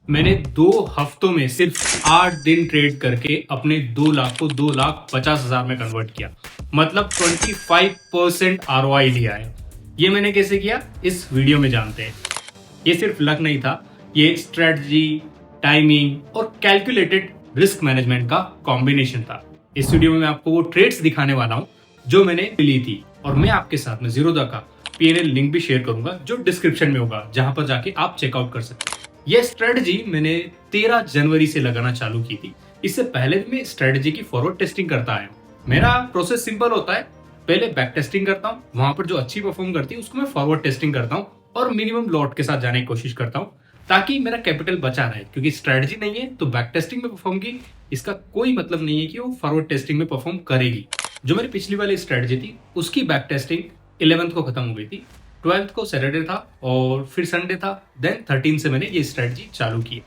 मैंने 2 हफ्तों में सिर्फ 8 दिन ट्रेड करके अपने 2 लाख को 2,50,000 में कन्वर्ट किया। मतलब 25% ROI लिया है। ये मैंने कैसे किया, इस वीडियो में जानते हैं। ये सिर्फ लक नहीं था, ये स्ट्रेटजी, टाइमिंग और कैलकुलेटेड रिस्क मैनेजमेंट का कॉम्बिनेशन था। इस वीडियो में मैं आपको वो ट्रेड्स दिखाने वाला हूं जो मैंने ली थी, और मैं आपके साथ में ज़ीरोधा का PNL लिंक भी शेयर करूंगा जो डिस्क्रिप्शन में होगा, जहां पर जाके आप चेकआउट कर सकते हैं। ये स्ट्रेटजी मैंने 13 जनवरी से लगाना चालू की थी। इससे पहले भी मैं स्ट्रेटजी की फॉरवर्ड टेस्टिंग करता आया हूं। मेरा प्रोसेस सिंपल होता है, पहले बैक टेस्टिंग करता हूं, वहां पर जो अच्छी परफॉर्म करती है उसको मैं फॉरवर्ड टेस्टिंग करता हूं और मिनिमम लॉट के साथ जाने की कोशिश करता हूं, ताकि मेरा कैपिटल बचा रहे। क्योंकि स्ट्रेटजी नहीं है तो बैक टेस्टिंग में परफॉर्म की, इसका कोई मतलब नहीं है कि वो फॉरवर्ड टेस्टिंग में परफॉर्म करेगी। जो मेरी पिछली वाली स्ट्रेटजी थी उसकी बैक टेस्टिंग 11th को खत्म हो गई थी, 12th को सैटरडे था और फिर संडे था, देन 13 से मैंने ये स्ट्रेटजी चालू की।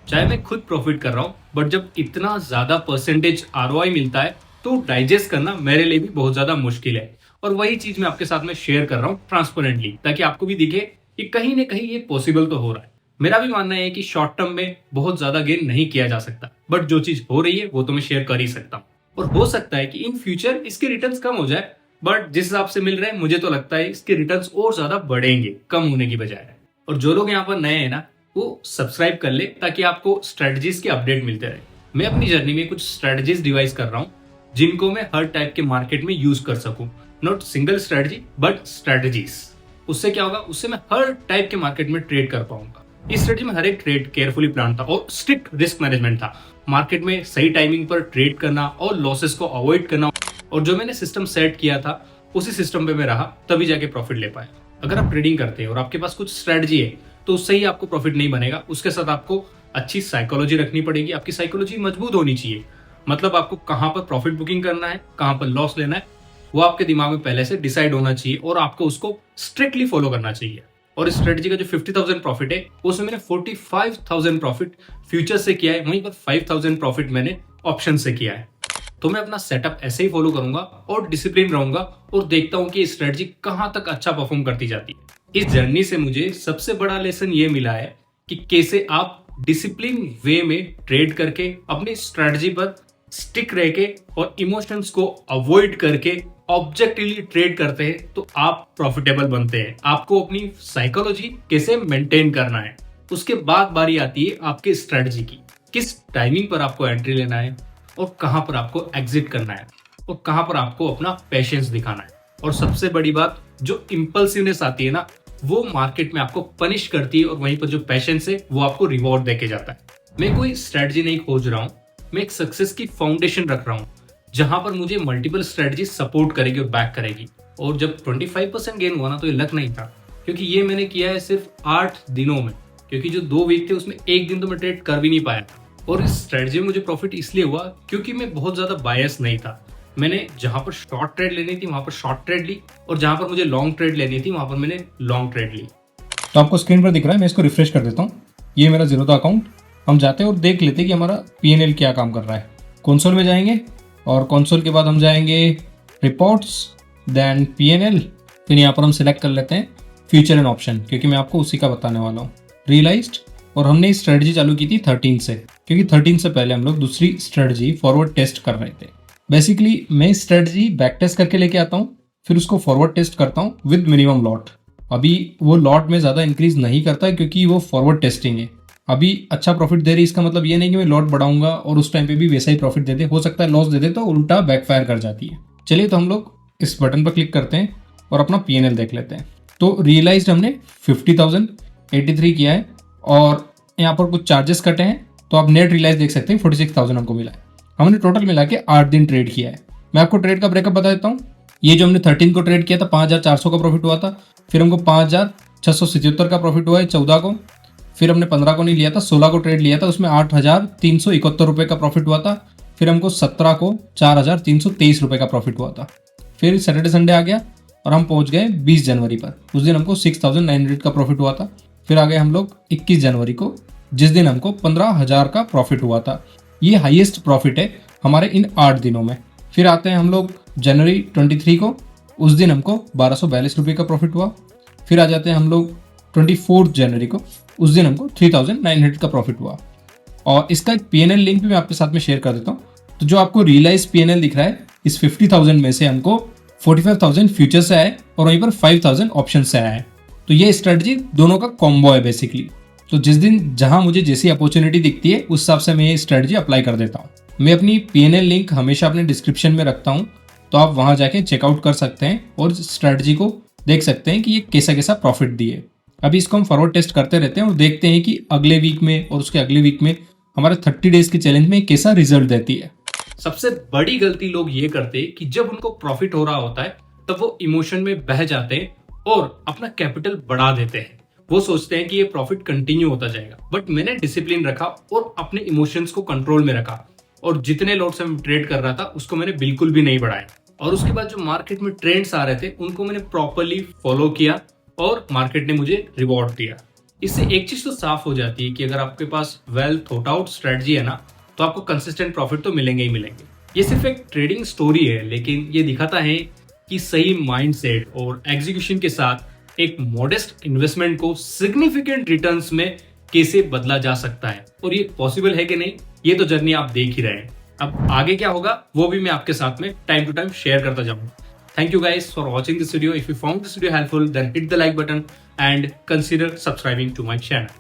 चाहे मैं खुद प्रॉफिट कर रहा हूँ, बट जब इतना ज्यादा परसेंटेज ROI मिलता है तो डाइजेस्ट करना मेरे लिए भी बहुत ज्यादा मुश्किल है। और वही चीज मैं आपके साथ में शेयर कर रहा हूँ ट्रांसपेरेंटली, ताकि आपको भी दिखे कि कहीं ना कहीं ये पॉसिबल तो हो रहा है। मेरा भी मानना है कि शॉर्ट टर्म में बहुत ज्यादा गेन नहीं किया जा सकता, बट जो चीज हो रही है वो तो मैं शेयर कर ही सकता हूँ। और हो सकता है कि इन फ्यूचर इसके रिटर्न्स कम हो जाए, बट जिस हिसाब से मिल रहे हैं मुझे तो लगता है इसके रिटर्न्स और ज्यादा बढ़ेंगे कम होने की बजाय। और जो लोग यहाँ पर नए हैं ना, वो सब्सक्राइब कर ले ताकि आपको स्ट्रेटजीज के अपडेट मिलते रहे। मैं अपनी जर्नी में कुछ स्ट्रेटजीज डिवाइस कर रहा हूँ जिनको मैं हर टाइप के मार्केट में यूज कर सकूं। Not single strategy but strategies. उससे क्या होगा, उससे मैं हर टाइप के मार्केट में ट्रेड कर पाऊंगा। इस स्ट्रेटजी में हर एक ट्रेड केयरफुली प्लान था और स्ट्रिक्ट रिस्क मैनेजमेंट था। मार्केट में सही टाइमिंग पर ट्रेड करना और लॉसेस को अवॉइड करना, और जो मैंने सिस्टम सेट किया था उसी सिस्टम पे मैं रहा, तभी जाके प्रॉफिट ले पाया। अगर आप ट्रेडिंग करते हैं और आपके पास कुछ स्ट्रेटजी है तो उससे ही आपको प्रॉफिट नहीं बनेगा। उसके साथ आपको अच्छी साइकोलॉजी रखनी पड़ेगी। आपकी साइकोलॉजी मजबूत होनी चाहिए। मतलब आपको कहां पर प्रॉफिट बुकिंग करना है, कहां पर लॉस लेना है, वो आपके दिमाग में पहले से डिसाइड होना चाहिए और आपको उसको स्ट्रिक्टली फॉलो करना चाहिए। और इस स्ट्रेटजी का जो 50,000 प्रॉफिट है उसमें मैंने 45,000 प्रॉफिट फ्यूचर से किया है, वहीं पर 5,000 प्रॉफिट मैंने ऑप्शन से किया है। तो मैं अपना सेटअप ऐसे ही फॉलो करूंगा और डिसिप्लिन रहूंगा और देखता हूं कि स्ट्रेटजी कहां तक अच्छा परफॉर्म करती जाती है। इस जर्नी से मुझे सबसे बड़ा लेसन ये मिला है कि कैसे आप डिसिप्लिन वे में ट्रेड करके अपनी स्ट्रेटजी पर स्टिक रह के और इमोशंस को अवॉइड करके ऑब्जेक्टिवली ट्रेड करते हैं तो आप प्रॉफिटेबल बनते हैं। आपको अपनी साइकोलॉजी कैसे मेंटेन करना है, उसके बाद बारी आती है आपके स्ट्रेटजी की। किस टाइमिंग पर आपको एंट्री लेना है और कहां पर आपको एग्जिट करना है और कहां पर आपको अपना पेशेंस दिखाना है। और सबसे बड़ी बात, जो इंपल्सिवनेस आती है ना, वो मार्केट में आपको पनिश करती है और वहीं पर जो पेशेंस है वो आपको रिवॉर्ड देके जाता है। मैं कोई स्ट्रेटजी नहीं खोज रहा हूँ, मैं एक सक्सेस की फाउंडेशन रख रहा हूँ जहां पर मुझे मल्टीपल स्ट्रेटजी सपोर्ट करेगी और बैक करेगी। और जब 25% गेन हुआ ना, तो ये लक नहीं था, क्योंकि ये मैंने किया है सिर्फ 8 दिनों में। क्योंकि जो 2 वीक थे उसमें एक दिन तो मैं ट्रेड कर भी नहीं पाया। और इस स्ट्रेटजी में मुझे प्रॉफिट इसलिए हुआ क्योंकि मैं बहुत ज्यादा बायस नहीं था। मैंने जहां पर शॉर्ट ट्रेड लेनी थी वहां पर शॉर्ट ट्रेड ली, और जहां पर मुझे लॉन्ग ट्रेड लेनी थी वहां पर मैंने लॉन्ग ट्रेड ली। तो आपको स्क्रीन पर दिख रहा है, मैं इसको रिफ्रेश कर देता हूँ। ये मेरा ज़ीरोधा अकाउंट। हम जाते हैं और देख लेते हैं कि हमारा PNL क्या काम कर रहा है। कंसोल में जाएंगे और कंसोल के बाद हम जाएंगे रिपोर्ट्स, देन PNL। फिर यहाँ पर हम सिलेक्ट कर लेते हैं फ्यूचर एंड ऑप्शन, क्योंकि मैं आपको उसी का बताने वाला हूँ। रियलाइज्ड, और हमने इस स्ट्रेटजी चालू की थी 13 से, क्योंकि 13 से पहले हम लोग दूसरी स्ट्रेटजी फॉरवर्ड टेस्ट कर रहे थे। बेसिकली मैं स्ट्रेटजी बैक टेस्ट करके लेके आता हूँ, फिर उसको फॉरवर्ड टेस्ट करता हूँ विद मिनिमम लॉट। अभी वो लॉट में ज़्यादा इंक्रीज नहीं करता क्योंकि वो फॉरवर्ड टेस्टिंग है। अभी अच्छा प्रॉफिट दे रही, इसका मतलब ये नहीं कि मैं लॉट बढ़ाऊंगा और उस टाइम पे भी वैसा ही प्रॉफिट दे दे। हो सकता है लॉस दे दे तो उल्टा बैकफायर कर जाती है। चलिए, तो हम लोग इस बटन पर क्लिक करते हैं और अपना PNL देख लेते हैं। तो रियलाइज्ड हमने 50,083 किया है और यहाँ पर कुछ चार्जेस कटे हैं, तो आप नेट रियलाइज देख सकते हैं 46,000 हमको मिला है। हमने टोटल मिला के 8 दिन ट्रेड किया है। मैं आपको ट्रेड का ब्रेकअप बता देता हूँ। ये जो हमने 13 को ट्रेड किया था 5,400 का प्रॉफिट हुआ था, फिर हमको 5,677 का प्रॉफिट हुआ है 14 को, फिर हमने 15 को नहीं लिया था, 16 को ट्रेड लिया था, उसमें 8,371 रुपये का प्रॉफिट हुआ था, फिर हमको 17 को 4,323 रुपये का प्रॉफिट हुआ था। फिर सैटरडे संडे आ गया और हम पहुंच गए 20 जनवरी पर। उस दिन हमको 6,900 का प्रॉफिट हुआ था। फिर आ गए हम लोग 21 जनवरी को, जिस दिन हमको 15,000 का प्रॉफिट हुआ था। ये हाईएस्ट प्रॉफिट है हमारे इन 8 दिनों में। फिर आते हैं हम लोग जनवरी 23 को, उस दिन हमको 1,242 रुपये का प्रॉफिट हुआ। फिर आ जाते हैं हम लोग 24 जनवरी को, उस दिन हमको 3900 का प्रॉफिट हुआ। और इसका एक पीएनएल लिंक भी मैं आपके साथ में शेयर कर देता हूँ। तो जो आपको रियलाइज पीएनएल दिख रहा है, इस 50,000 में से हमको 45,000 फ्यूचर से आए और वहीं पर 5,000 ऑप्शन से आया है। तो ये स्ट्रेटजी दोनों का कॉम्बो है बेसिकली। तो जिस दिन जहां मुझे जैसी अपॉर्चुनिटी दिखती है उस हिसाब से मैं ये स्ट्रेटजी अप्लाई कर देता हूँ। मैं अपनी पीएनएल लिंक हमेशा अपने डिस्क्रिप्शन में रखता हूँ, तो आप वहां जाके चेकआउट कर सकते हैं और स्ट्रेटजी को देख सकते हैं कि ये कैसा कैसा प्रॉफिट दिए। अभी इसको हम फॉरवर्ड टेस्ट करते रहते हैं और देखते हैं कि अगले वीक में और उसके अगले वीक में हमारे 30 डेज के चैलेंज में कैसा रिजल्ट देती है। सबसे बड़ी गलती लोग ये करते हैं कि जब उनको प्रॉफिट हो रहा होता है तब वो इमोशन में बह जाते हैं और अपना कैपिटल बढ़ा देते हैं। वो सोचते हैं कि ये प्रॉफिट कंटिन्यू होता जाएगा, बट मैंने डिसिप्लिन रखा और अपने इमोशंस को कंट्रोल में रखा और जितने लॉट से मैं ट्रेड कर रहा था उसको मैंने बिल्कुल भी नहीं बढ़ाया। और उसके बाद जो मार्केट में ट्रेंड्स आ रहे थे उनको मैंने प्रॉपरली फॉलो किया और मार्केट ने मुझे रिवॉर्ड दिया। इससे एक चीज तो साफ हो जाती है कि अगर आपके पास वेल थॉट आउट स्ट्रेटजी है ना, तो आपको कंसिस्टेंट प्रॉफिट तो मिलेंगे ही मिलेंगे। ये सिर्फ एक ट्रेडिंग स्टोरी है, लेकिन ये दिखाता है कि सही माइंडसेट और एग्जीक्यूशन के साथ एक मॉडेस्ट इन्वेस्टमेंट को सिग्निफिकेंट रिटर्न्स में कैसे बदला जा सकता है। और ये पॉसिबल है कि नहीं, ये तो जर्नी आप देख ही रहे हैं। अब आगे क्या होगा वो भी मैं आपके साथ में टाइम टू टाइम शेयर करता जाऊंगा। Thank you guys for watching this video. If you found this video helpful, then hit the like button and consider subscribing to my channel.